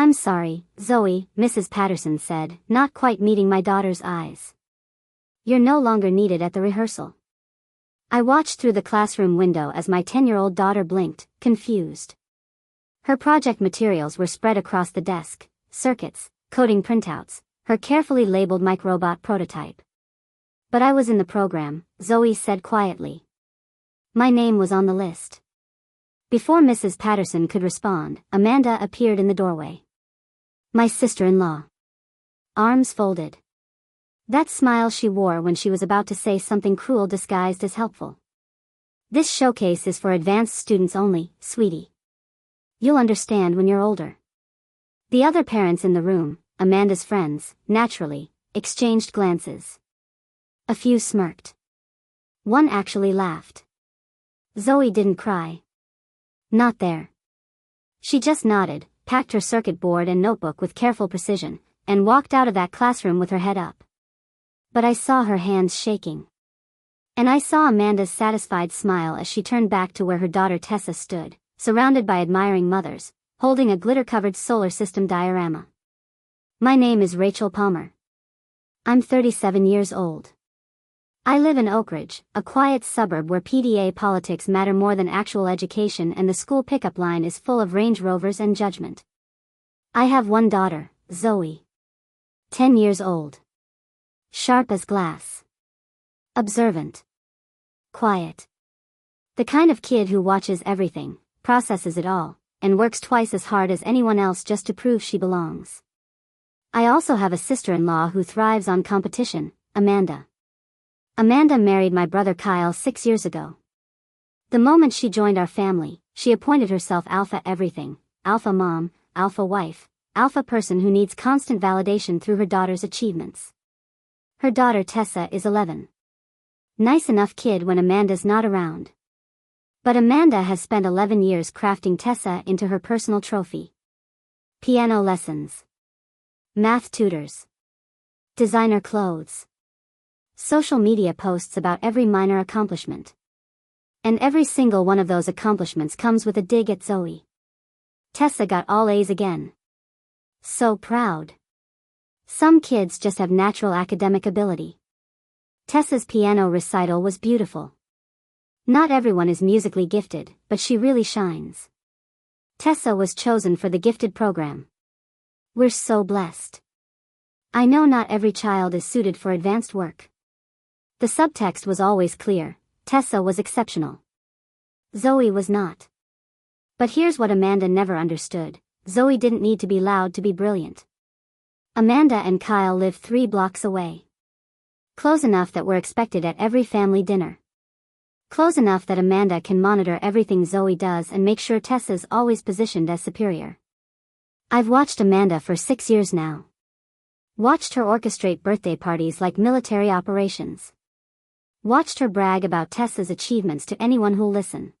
"I'm sorry, Zoe," Mrs. Patterson said, not quite meeting my daughter's eyes. "You're no longer needed at the rehearsal." I watched through the classroom window as my 10-year-old daughter blinked, confused. Her project materials were spread across the desk, circuits, coding printouts, her carefully labeled micro-robot prototype. "But I was in the program," Zoe said quietly. "My name was on the list." Before Mrs. Patterson could respond, Amanda appeared in the doorway. My sister-in-law. Arms folded. That smile she wore when she was about to say something cruel disguised as helpful. "This showcase is for advanced students only, sweetie. You'll understand when you're older." The other parents in the room, Amanda's friends, naturally, exchanged glances. A few smirked. One actually laughed. Zoe didn't cry. Not there. She just nodded, packed her circuit board and notebook with careful precision, and walked out of that classroom with her head up. But I saw her hands shaking. And I saw Amanda's satisfied smile as she turned back to where her daughter Tessa stood, surrounded by admiring mothers, holding a glitter-covered solar system diorama. "My name is Rachel Palmer. I'm 37 years old. I live in Oak Ridge, a quiet suburb where PTA politics matter more than actual education and the school pickup line is full of Range Rovers and judgment. I have one daughter, Zoe. 10 years old. Sharp as glass. Observant. Quiet. The kind of kid who watches everything, processes it all, and works twice as hard as anyone else just to prove she belongs. I also have a sister-in-law who thrives on competition, Amanda. Amanda married my brother Kyle 6 years ago. The moment she joined our family, she appointed herself alpha everything, alpha mom, alpha wife, alpha person who needs constant validation through her daughter's achievements. Her daughter Tessa is 11. Nice enough kid when Amanda's not around. But Amanda has spent 11 years crafting Tessa into her personal trophy. Piano lessons. Math tutors. Designer clothes. Social media posts about every minor accomplishment. And every single one of those accomplishments comes with a dig at Zoe. Tessa got all A's again. So proud. Some kids just have natural academic ability. Tessa's piano recital was beautiful. Not everyone is musically gifted, but she really shines. Tessa was chosen for the gifted program. We're so blessed. I know not every child is suited for advanced work. The subtext was always clear: Tessa was exceptional. Zoe was not. But here's what Amanda never understood: Zoe didn't need to be loud to be brilliant. Amanda and Kyle live 3 blocks away. Close enough that we're expected at every family dinner. Close enough that Amanda can monitor everything Zoe does and make sure Tessa's always positioned as superior. I've watched Amanda for 6 years now. Watched her orchestrate birthday parties like military operations. Watched her brag about Tessa's achievements to anyone who'll listen.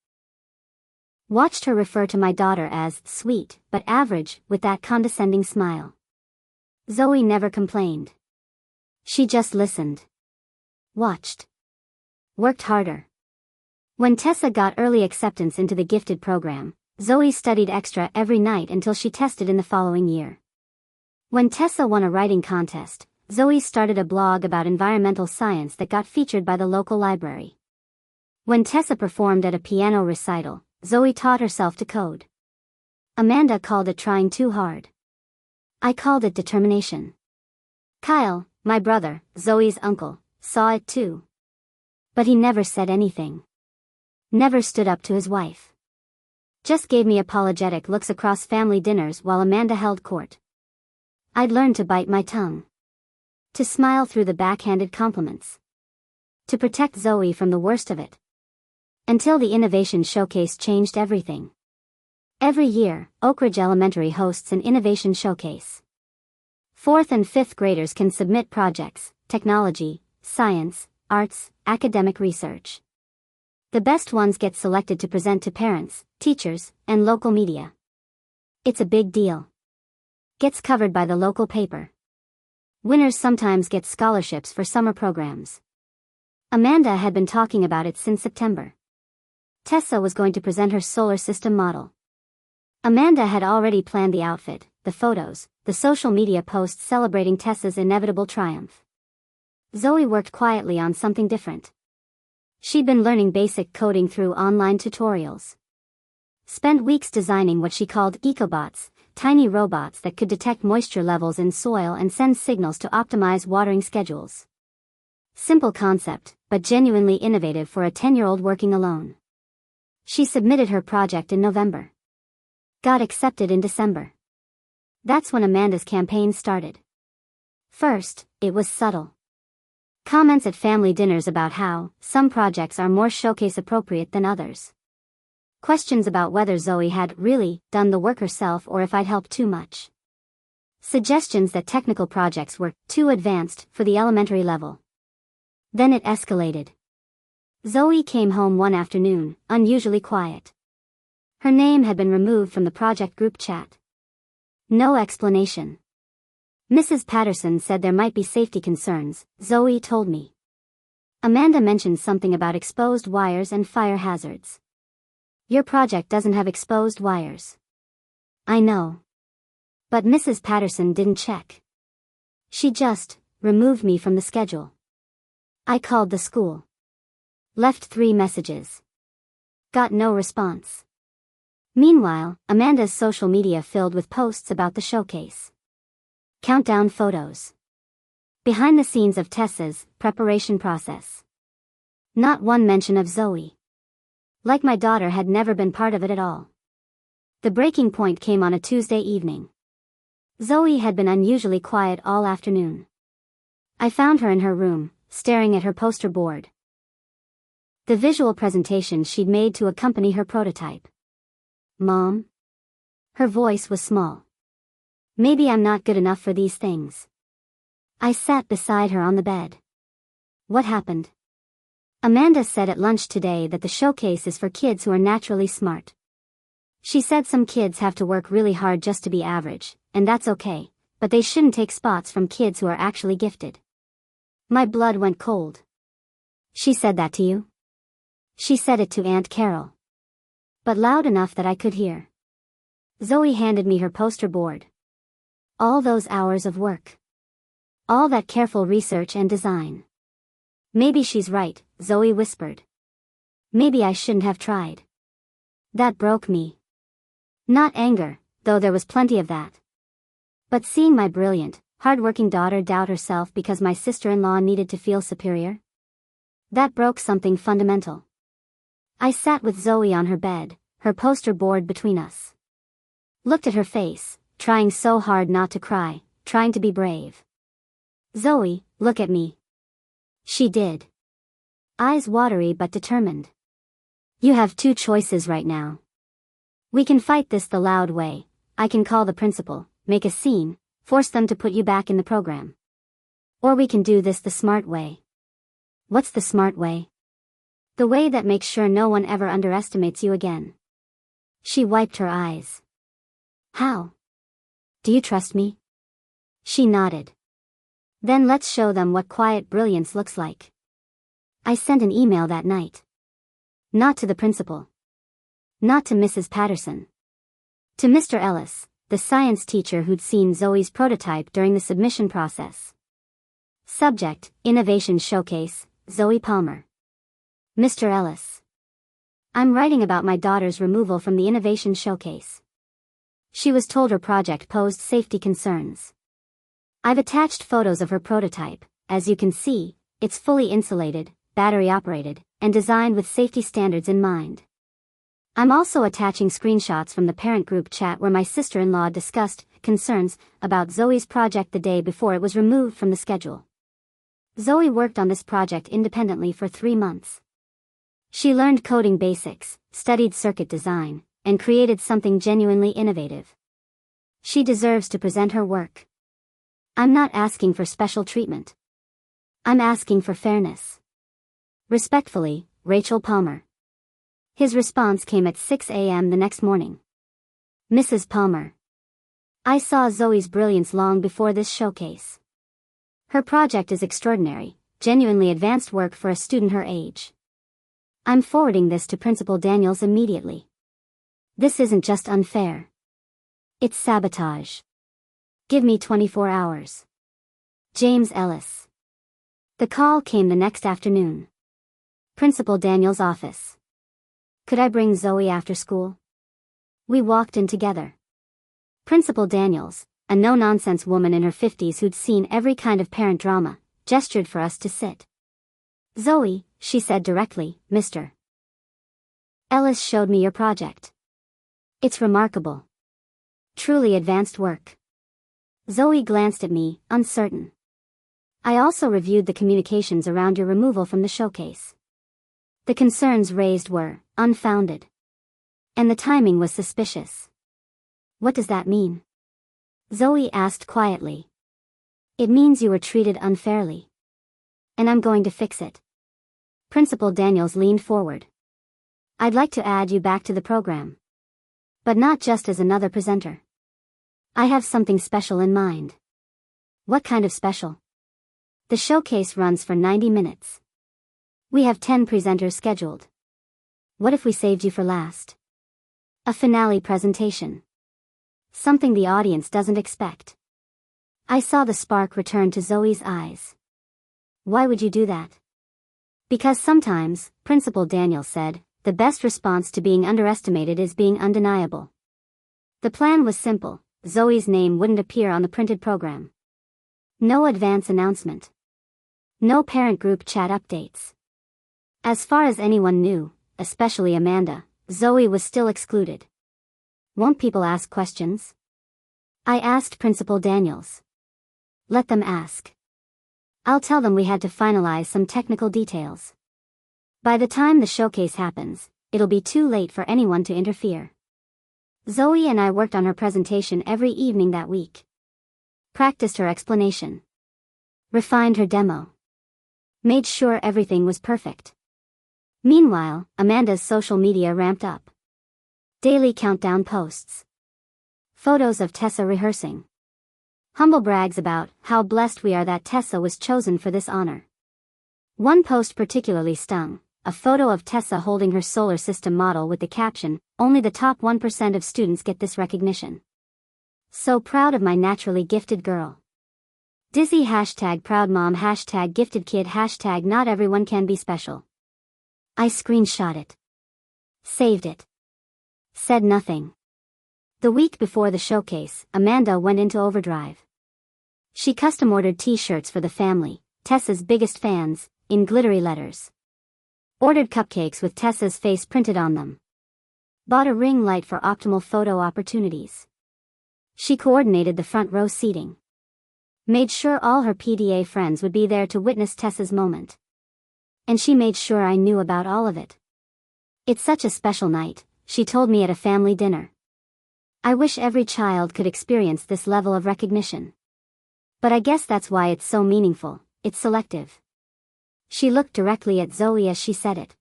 Watched her refer to my daughter as sweet, but average, with that condescending smile. Zoe never complained. She just listened. Watched. Worked harder. When Tessa got early acceptance into the gifted program, Zoe studied extra every night until she tested in the following year. When Tessa won a writing contest, Zoe started a blog about environmental science that got featured by the local library. When Tessa performed at a piano recital, Zoe taught herself to code. Amanda called it trying too hard. I called it determination. Kyle, my brother, Zoe's uncle, saw it too. But he never said anything. Never stood up to his wife. Just gave me apologetic looks across family dinners while Amanda held court. I'd learned to bite my tongue. To smile through the backhanded compliments. To protect Zoe from the worst of it. Until the Innovation Showcase changed everything. Every year, Oak Ridge Elementary hosts an Innovation Showcase. 4th and 5th graders can submit projects, technology, science, arts, academic research. The best ones get selected to present to parents, teachers, and local media. It's a big deal. Gets covered by the local paper. Winners sometimes get scholarships for summer programs. Amanda had been talking about it since September. Tessa was going to present her solar system model. Amanda had already planned the outfit, the photos, the social media posts celebrating Tessa's inevitable triumph. Zoe worked quietly on something different. She'd been learning basic coding through online tutorials. Spent weeks designing what she called ecobots, tiny robots that could detect moisture levels in soil and send signals to optimize watering schedules. Simple concept, but genuinely innovative for a 10-year-old working alone. She submitted her project in November. Got accepted in December. That's when Amanda's campaign started. First, it was subtle. Comments at family dinners about how some projects are more showcase appropriate than others. Questions about whether Zoe had really done the work herself or if I'd helped too much. Suggestions that technical projects were too advanced for the elementary level. Then it escalated. Zoe came home one afternoon, unusually quiet. Her name had been removed from the project group chat. No explanation. Mrs. Patterson said there might be safety concerns, Zoe told me. Amanda mentioned something about exposed wires and fire hazards. Your project doesn't have exposed wires. I know. But Mrs. Patterson didn't check. She just removed me from the schedule. I called the school. Left 3 messages. Got no response. Meanwhile, Amanda's social media filled with posts about the showcase. Countdown photos. Behind the scenes of Tessa's preparation process. Not one mention of Zoe. Like my daughter had never been part of it at all. The breaking point came on a Tuesday evening. Zoe had been unusually quiet all afternoon. I found her in her room, staring at her poster board. The visual presentation she'd made to accompany her prototype. Mom? Her voice was small. Maybe I'm not good enough for these things. I sat beside her on the bed. What happened? Amanda said at lunch today that the showcase is for kids who are naturally smart. She said some kids have to work really hard just to be average, and that's okay, but they shouldn't take spots from kids who are actually gifted. My blood went cold. She said that to you? She said it to Aunt Carol. But loud enough that I could hear. Zoe handed me her poster board. All those hours of work. All that careful research and design. Maybe she's right, Zoe whispered. Maybe I shouldn't have tried. That broke me. Not anger, though there was plenty of that. But seeing my brilliant, hardworking daughter doubt herself because my sister-in-law needed to feel superior. That broke something fundamental. I sat with Zoe on her bed, her poster board between us. Looked at her face, trying so hard not to cry, trying to be brave. Zoe, look at me. She did. Eyes watery but determined. You have 2 choices right now. We can fight this the loud way. I can call the principal, make a scene, force them to put you back in the program. Or we can do this the smart way. What's the smart way? The way that makes sure no one ever underestimates you again. She wiped her eyes. How? Do you trust me? She nodded. Then let's show them what quiet brilliance looks like. I sent an email that night. Not to the principal. Not to Mrs. Patterson. To Mr. Ellis, the science teacher who'd seen Zoe's prototype during the submission process. Subject, Innovation Showcase, Zoe Palmer. Mr. Ellis. I'm writing about my daughter's removal from the Innovation Showcase. She was told her project posed safety concerns. I've attached photos of her prototype. As you can see, it's fully insulated, battery operated, and designed with safety standards in mind. I'm also attaching screenshots from the parent group chat where my sister-in-law discussed concerns about Zoe's project the day before it was removed from the schedule. Zoe worked on this project independently for 3 months. She learned coding basics, studied circuit design, and created something genuinely innovative. She deserves to present her work. I'm not asking for special treatment. I'm asking for fairness. Respectfully, Rachel Palmer. His response came at 6 a.m. the next morning. Mrs. Palmer. I saw Zoe's brilliance long before this showcase. Her project is extraordinary, genuinely advanced work for a student her age. I'm forwarding this to Principal Daniels immediately. This isn't just unfair. It's sabotage. Give me 24 hours. James Ellis. The call came the next afternoon. Principal Daniel's office. Could I bring Zoe after school? We walked in together. Principal Daniels, a no-nonsense woman in her 50s who'd seen every kind of parent drama, gestured for us to sit. Zoe, she said directly, Mr. Ellis showed me your project. It's remarkable. Truly advanced work. Zoe glanced at me, uncertain. I also reviewed the communications around your removal from the showcase. The concerns raised were unfounded. And the timing was suspicious. What does that mean? Zoe asked quietly. It means you were treated unfairly. And I'm going to fix it. Principal Daniels leaned forward. I'd like to add you back to the program. But not just as another presenter. I have something special in mind. What kind of special? The showcase runs for 90 minutes. We have 10 presenters scheduled. What if we saved you for last? A finale presentation. Something the audience doesn't expect. I saw the spark return to Zoe's eyes. Why would you do that? Because sometimes, Principal Daniel said, the best response to being underestimated is being undeniable. The plan was simple. Zoe's name wouldn't appear on the printed program. No advance announcement. No parent group chat updates. As far as anyone knew, especially Amanda, Zoe was still excluded. Won't people ask questions? I asked Principal Daniels. Let them ask. I'll tell them we had to finalize some technical details. By the time the showcase happens, it'll be too late for anyone to interfere. Zoe and I worked on her presentation every evening that week. Practiced her explanation. Refined her demo. Made sure everything was perfect. Meanwhile, Amanda's social media ramped up. Daily countdown posts. Photos of Tessa rehearsing. Humble brags about how blessed we are that Tessa was chosen for this honor. One post particularly stung. A photo of Tessa holding her solar system model with the caption, "Only the top 1% of students get this recognition. So proud of my naturally gifted girl." Dizzy #proud mom #gifted kid #not everyone can be special. I screenshot it. Saved it. Said nothing. The week before the showcase, Amanda went into overdrive. She custom-ordered t-shirts for the family, Tessa's biggest fans, in glittery letters. Ordered cupcakes with Tessa's face printed on them. Bought a ring light for optimal photo opportunities. She coordinated the front row seating. Made sure all her PDA friends would be there to witness Tessa's moment. And she made sure I knew about all of it. It's such a special night, she told me at a family dinner. I wish every child could experience this level of recognition. But I guess that's why it's so meaningful, it's selective. She looked directly at Zoe as she said it.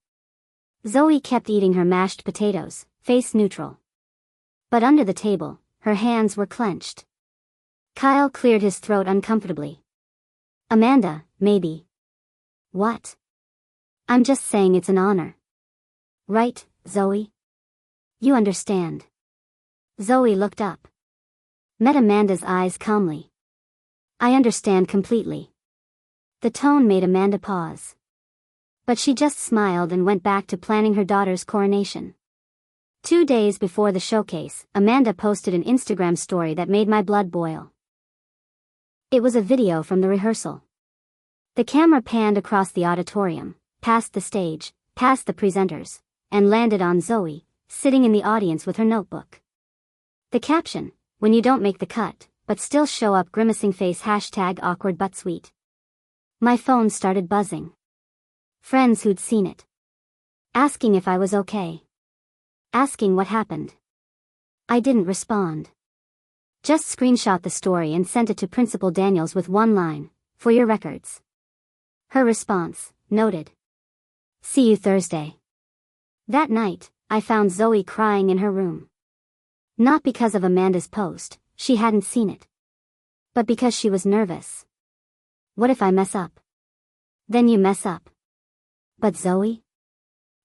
Zoe kept eating her mashed potatoes, face neutral. But under the table, her hands were clenched. Kyle cleared his throat uncomfortably. Amanda, maybe. What? I'm just saying it's an honor. Right, Zoe? You understand. Zoe looked up. Met Amanda's eyes calmly. I understand completely. The tone made Amanda pause. But she just smiled and went back to planning her daughter's coronation. 2 days before the showcase, Amanda posted an Instagram story that made my blood boil. It was a video from the rehearsal. The camera panned across the auditorium, past the stage, past the presenters, and landed on Zoe, sitting in the audience with her notebook. The caption, "When you don't make the cut, but still show up grimacing face #awkward but sweet." My phone started buzzing. Friends who'd seen it. Asking if I was okay. Asking what happened. I didn't respond. Just screenshot the story and sent it to Principal Daniels with one line, "For your records." Her response, "Noted. See you Thursday." That night, I found Zoe crying in her room. Not because of Amanda's post, she hadn't seen it. But because she was nervous. What if I mess up? Then you mess up. But Zoe?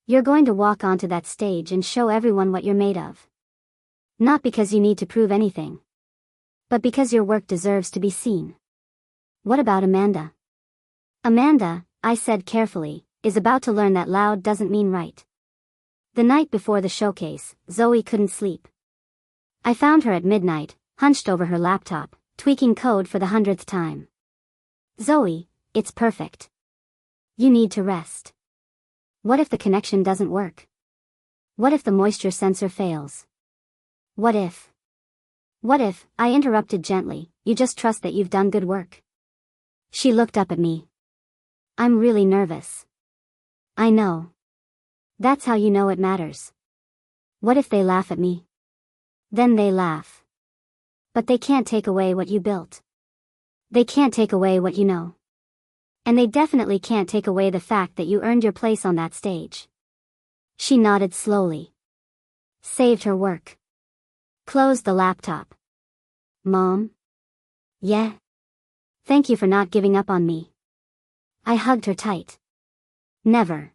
You're going to walk onto that stage and show everyone what you're made of. Not because you need to prove anything. but because your work deserves to be seen. What about Amanda? Amanda, I said carefully, is about to learn that loud doesn't mean right. The night before the showcase, Zoe couldn't sleep. I found her at midnight, hunched over her laptop, tweaking code for the 100th time. Zoe, it's perfect. You need to rest. What if the connection doesn't work? What if the moisture sensor fails? What if, I interrupted gently, you just trust that you've done good work? She looked up at me. I'm really nervous. I know. That's how you know it matters. What if they laugh at me? Then they laugh. But they can't take away what you built. They can't take away what you know. And they definitely can't take away the fact that you earned your place on that stage. She nodded slowly. Saved her work. Closed the laptop. Mom? Yeah? Thank you for not giving up on me. I hugged her tight. Never.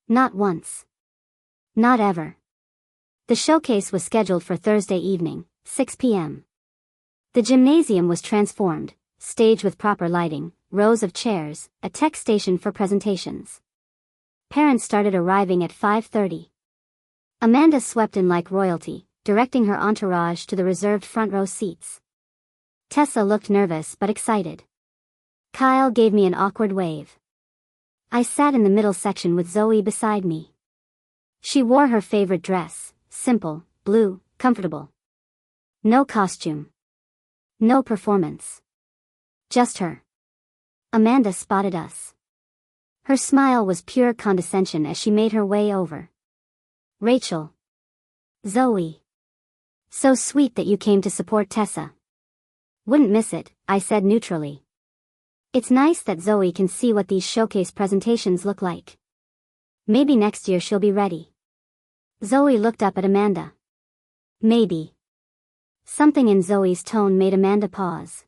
Not once. Not ever. The showcase was scheduled for Thursday evening, 6 p.m. The gymnasium was transformed, stage with proper lighting, rows of chairs, a tech station for presentations. Parents started arriving at 5:30. Amanda swept in like royalty, directing her entourage to the reserved front row seats. Tessa looked nervous but excited. Kyle gave me an awkward wave. I sat in the middle section with Zoe beside me. She wore her favorite dress, simple, blue, comfortable. No costume. No performance. Just her. Amanda spotted us. Her smile was pure condescension as she made her way over. Rachel. Zoe. So sweet that you came to support Tessa. Wouldn't miss it, I said neutrally. It's nice that Zoe can see what these showcase presentations look like. Maybe next year she'll be ready. Zoe looked up at Amanda. Maybe. Something in Zoe's tone made Amanda pause.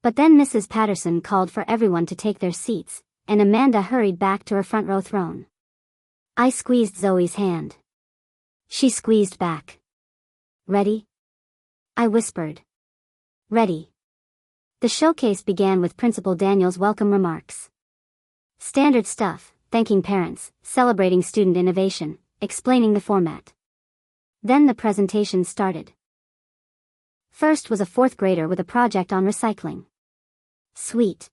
But then Mrs. Patterson called for everyone to take their seats, and Amanda hurried back to her front row throne. I squeezed Zoe's hand. She squeezed back. Ready? I whispered. Ready. The showcase began with Principal Daniel's welcome remarks. Standard stuff, thanking parents, celebrating student innovation, explaining the format. Then the presentation started. First was a 4th grader with a project on recycling. Sweet.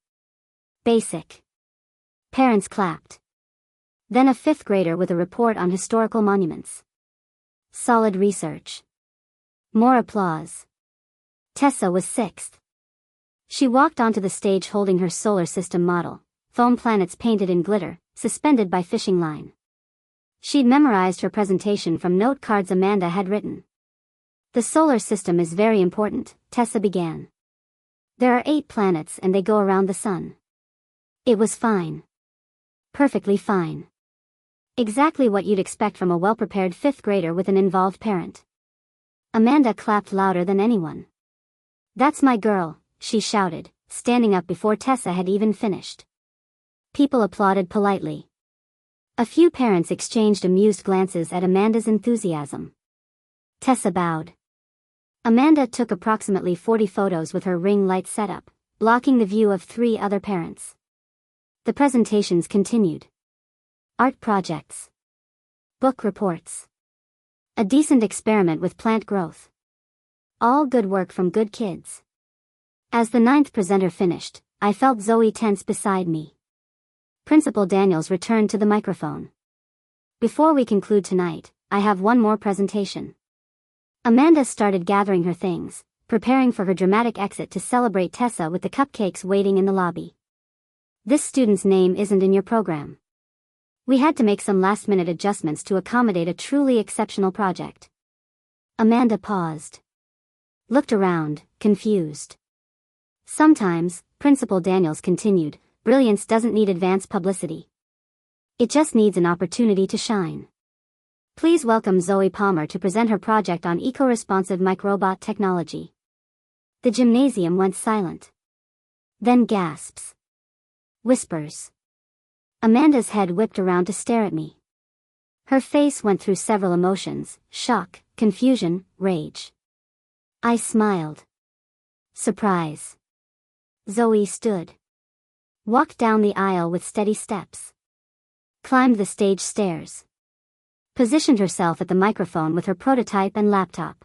Basic. Parents clapped. Then a 5th grader with a report on historical monuments. Solid research. More applause. Tessa was 6th. She walked onto the stage holding her solar system model, foam planets painted in glitter, suspended by fishing line. She'd memorized her presentation from note cards Amanda had written. The solar system is very important, Tessa began. There are 8 planets and they go around the sun. It was fine. Perfectly fine. Exactly what you'd expect from a well-prepared 5th grader with an involved parent. Amanda clapped louder than anyone. That's my girl, she shouted, standing up before Tessa had even finished. People applauded politely. A few parents exchanged amused glances at Amanda's enthusiasm. Tessa bowed. Amanda took approximately 40 photos with her ring light setup, blocking the view of 3 other parents. The presentations continued. Art projects. Book reports. A decent experiment with plant growth. All good work from good kids. As the 9th presenter finished, I felt Zoe tense beside me. Principal Daniels returned to the microphone. Before we conclude tonight, I have one more presentation. Amanda started gathering her things, preparing for her dramatic exit to celebrate Tessa with the cupcakes waiting in the lobby. This student's name isn't in your program. We had to make some last-minute adjustments to accommodate a truly exceptional project. Amanda paused. Looked around, confused. Sometimes, Principal Daniels continued, brilliance doesn't need advance publicity. It just needs an opportunity to shine. Please welcome Zoe Palmer to present her project on eco-responsive microbot technology. The gymnasium went silent. Then gasps. Whispers. Amanda's head whipped around to stare at me. Her face went through several emotions, shock, confusion, rage. I smiled. Surprise. Zoe stood. Walked down the aisle with steady steps. Climbed the stage stairs. Positioned herself at the microphone with her prototype and laptop.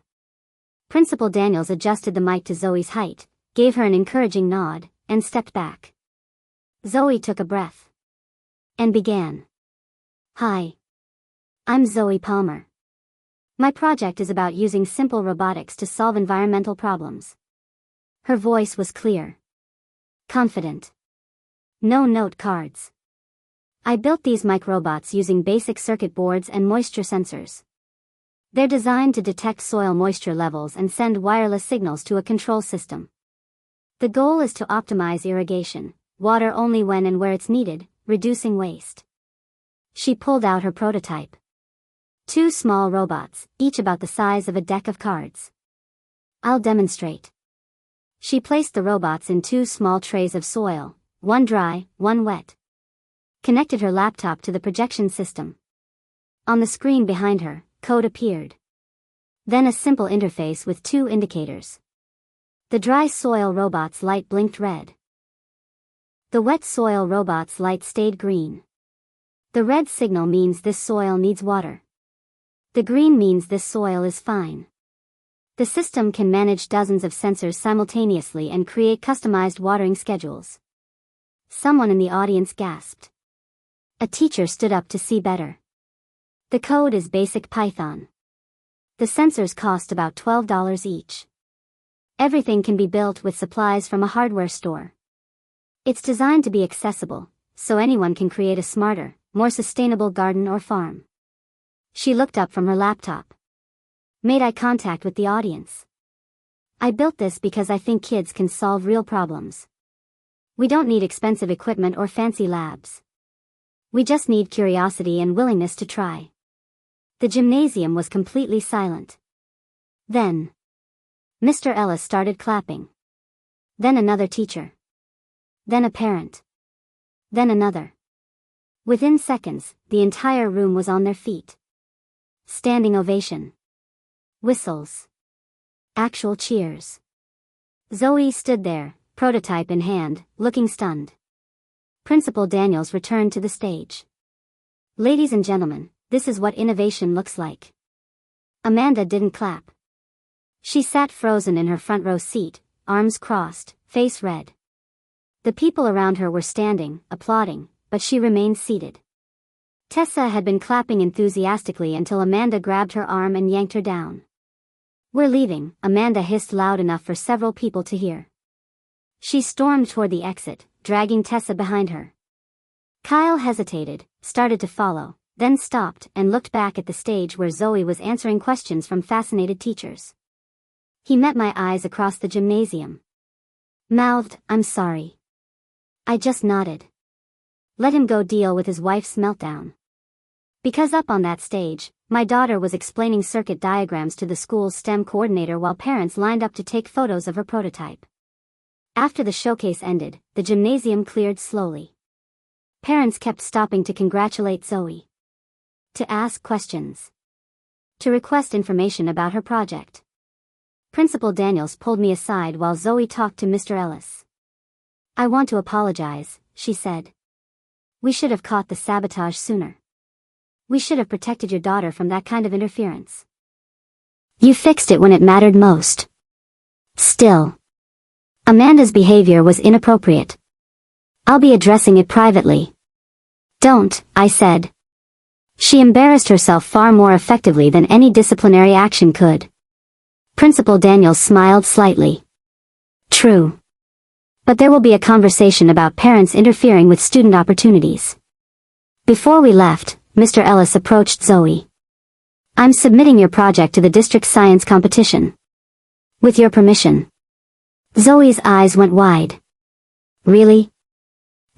Principal Daniels adjusted the mic to Zoe's height, gave her an encouraging nod, and stepped back. Zoe took a breath. And began. Hi. I'm Zoe Palmer. My project is about using simple robotics to solve environmental problems. Her voice was clear. Confident. No note cards. I built these microbots using basic circuit boards and moisture sensors. They're designed to detect soil moisture levels and send wireless signals to a control system. The goal is to optimize irrigation, water only when and where it's needed, reducing waste. She pulled out her prototype. 2 small robots, each about the size of a deck of cards. I'll demonstrate. She placed the robots in 2 small trays of soil, one dry, one wet. Connected her laptop to the projection system. On the screen behind her, code appeared. Then a simple interface with 2 indicators. The dry soil robot's light blinked red. The wet soil robot's light stayed green. The red signal means this soil needs water. The green means this soil is fine. The system can manage dozens of sensors simultaneously and create customized watering schedules. Someone in the audience gasped. A teacher stood up to see better. The code is basic Python. The sensors cost about $12 each. Everything can be built with supplies from a hardware store. It's designed to be accessible, so anyone can create a smarter, more sustainable garden or farm. She looked up from her laptop. Made eye contact with the audience. I built this because I think kids can solve real problems. We don't need expensive equipment or fancy labs. We just need curiosity and willingness to try. The gymnasium was completely silent. Then, Mr. Ellis started clapping. Then another teacher. Then a parent. Then another. Within seconds, the entire room was on their feet. Standing ovation. Whistles. Actual cheers. Zoe stood there, prototype in hand, looking stunned. Principal Daniels returned to the stage. Ladies and gentlemen, this is what innovation looks like. Amanda didn't clap. She sat frozen in her front row seat, arms crossed, face red. The people around her were standing, applauding, but she remained seated. Tessa had been clapping enthusiastically until Amanda grabbed her arm and yanked her down. We're leaving, Amanda hissed loud enough for several people to hear. She stormed toward the exit, dragging Tessa behind her. Kyle hesitated, started to follow, then stopped and looked back at the stage where Zoe was answering questions from fascinated teachers. He met my eyes across the gymnasium. Mouthed, I'm sorry. I just nodded. Let him go deal with his wife's meltdown. Because up on that stage, my daughter was explaining circuit diagrams to the school's STEM coordinator while parents lined up to take photos of her prototype. After the showcase ended, the gymnasium cleared slowly. Parents kept stopping to congratulate Zoe. To ask questions. To request information about her project. Principal Daniels pulled me aside while Zoe talked to Mr. Ellis. I want to apologize, she said. We should have caught the sabotage sooner. We should have protected your daughter from that kind of interference. You fixed it when it mattered most. Still. Amanda's behavior was inappropriate. I'll be addressing it privately. Don't, I said. She embarrassed herself far more effectively than any disciplinary action could. Principal Daniels smiled slightly. True. But there will be a conversation about parents interfering with student opportunities. Before we left, Mr. Ellis approached Zoe. I'm submitting your project to the district science competition. With your permission. Zoe's eyes went wide. Really?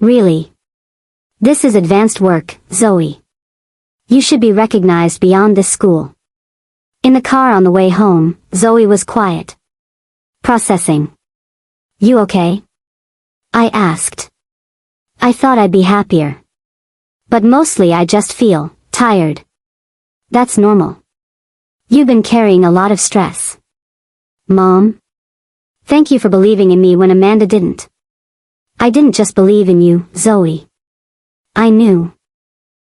Really? This is advanced work, Zoe. You should be recognized beyond this school. In the car on the way home, Zoe was quiet. Processing. You okay? I asked. I thought I'd be happier. But mostly I just feel tired. That's normal. You've been carrying a lot of stress. Mom? Thank you for believing in me when Amanda didn't. I didn't just believe in you, Zoe. I knew.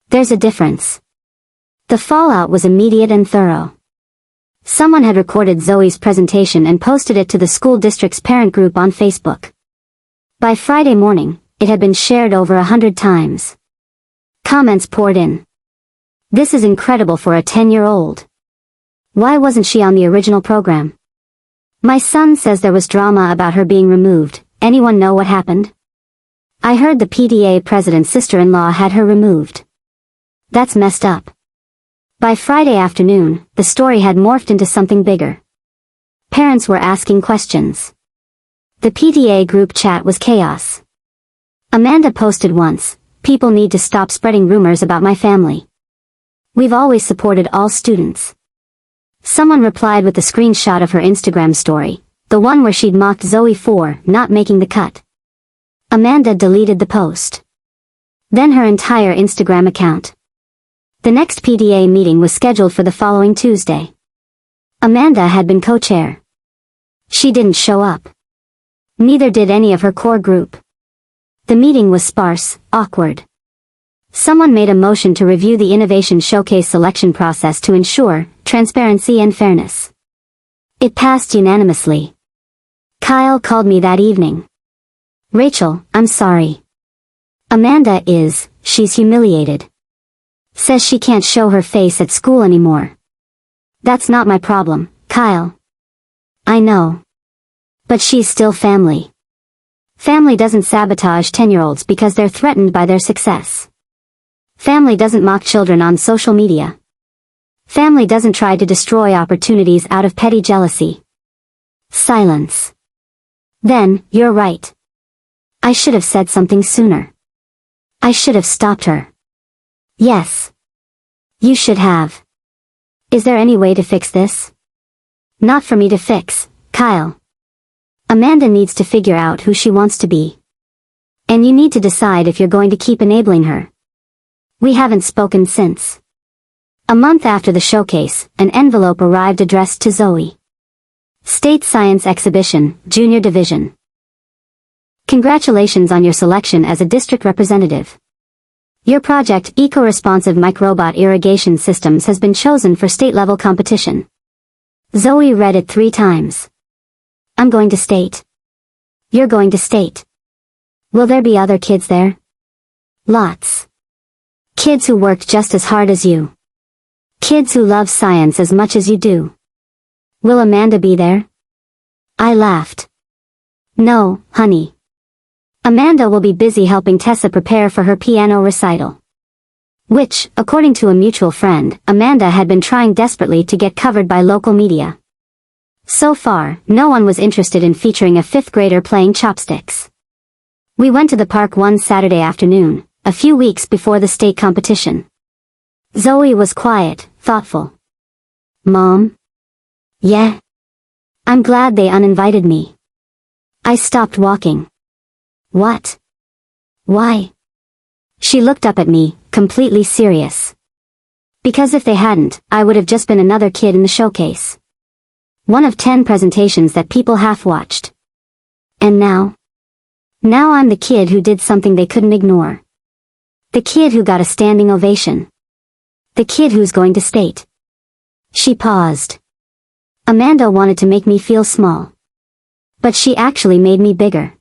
There's a difference. The fallout was immediate and thorough. Someone had recorded Zoe's presentation and posted it to the school district's parent group on Facebook. By Friday morning, it had been shared over 100 times. Comments poured in. This is incredible for a 10-year-old. Why wasn't she on the original program? My son says there was drama about her being removed. Anyone know what happened? I heard the PTA president's sister-in-law had her removed. That's messed up. By Friday afternoon, the story had morphed into something bigger. Parents were asking questions. The PTA group chat was chaos. Amanda posted once, "People need to stop spreading rumors about my family. We've always supported all students." Someone replied with a screenshot of her Instagram story, the one where she'd mocked Zoe for not making the cut. Amanda deleted the post. Then her entire Instagram account. The next PTA meeting was scheduled for the following Tuesday. Amanda had been co-chair. She didn't show up. Neither did any of her core group. The meeting was sparse, awkward. Someone made a motion to review the Innovation Showcase selection process to ensure transparency and fairness. It passed unanimously. Kyle called me that evening. "Rachel, I'm sorry. Amanda she's humiliated. Says she can't show her face at school anymore." "That's not my problem, Kyle. I know. But she's still family. Family doesn't sabotage 10-year-olds because they're threatened by their success. Family doesn't mock children on social media. Family doesn't try to destroy opportunities out of petty jealousy." Silence. Then, "You're right. I should have said something sooner. I should have stopped her." "Yes. You should have. Is there any way to fix this?" "Not for me to fix, Kyle. Amanda needs to figure out who she wants to be. And you need to decide if you're going to keep enabling her." We haven't spoken since. A month after the showcase, an envelope arrived addressed to Zoe. State Science Exhibition, Junior Division. Congratulations on your selection as a district representative. Your project, Eco-Responsive Microbot Irrigation Systems, has been chosen for state-level competition. Zoe read it 3 times. "I'm going to state." "You're going to state. Will there be other kids there?" "Lots. Kids who worked just as hard as you. Kids who love science as much as you do." "Will Amanda be there?" I laughed. "No, honey. Amanda will be busy helping Tessa prepare for her piano recital." Which, according to a mutual friend, Amanda had been trying desperately to get covered by local media. So far, no one was interested in featuring a 5th grader playing chopsticks. We went to the park one Saturday afternoon, a few weeks before the state competition. Zoe was quiet, thoughtful. "Mom?" "Yeah?" "I'm glad they uninvited me." I stopped walking. "What? Why?" She looked up at me, completely serious. "Because if they hadn't, I would have just been another kid in the showcase. One of 10 presentations that people half-watched. And now? Now I'm the kid who did something they couldn't ignore. The kid who got a standing ovation. The kid who's going to state." She paused. Amanda wanted to make me feel small. But she actually made me bigger.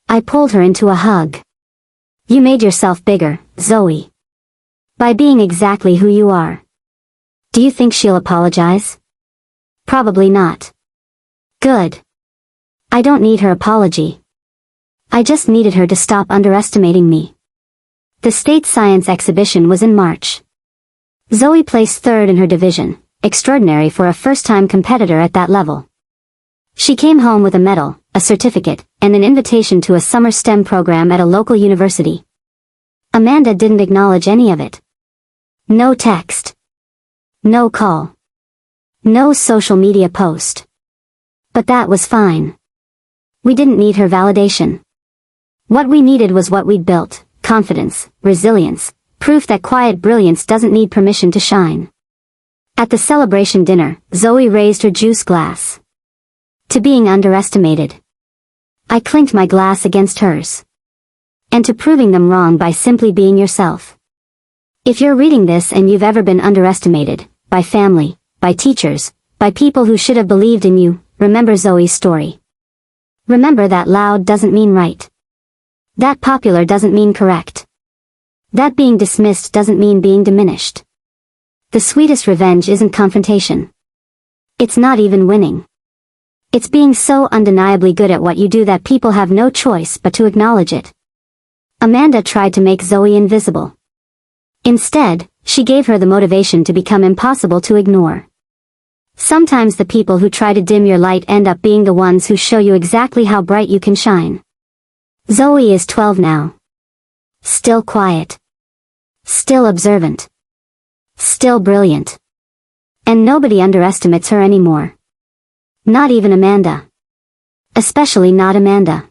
I pulled her into a hug. "You made yourself bigger, Zoe. By being exactly who you are. Do you think she'll apologize?" "Probably not." "Good. I don't need her apology. I just needed her to stop underestimating me." The state science exhibition was in March. Zoe placed 3rd in her division, extraordinary for a first-time competitor at that level. She came home with a medal, a certificate, and an invitation to a summer STEM program at a local university. Amanda didn't acknowledge any of it. No text. No call. No social media post. But that was fine. We didn't need her validation. What we needed was what we'd built: confidence, resilience, proof that quiet brilliance doesn't need permission to shine. At the celebration dinner, Zoe raised her juice glass. To being underestimated. I clinked my glass against hers. And to proving them wrong by simply being yourself. If you're reading this and you've ever been underestimated, by family, by teachers, by people who should have believed in you, remember Zoe's story. Remember that loud doesn't mean right. That popular doesn't mean correct. That being dismissed doesn't mean being diminished. The sweetest revenge isn't confrontation. It's not even winning. It's being so undeniably good at what you do that people have no choice but to acknowledge it. Amanda tried to make Zoe invisible. Instead, she gave her the motivation to become impossible to ignore. Sometimes the people who try to dim your light end up being the ones who show you exactly how bright you can shine. Zoe is 12 now. Still quiet. Still observant. Still brilliant. And nobody underestimates her anymore. Not even Amanda. Especially not Amanda.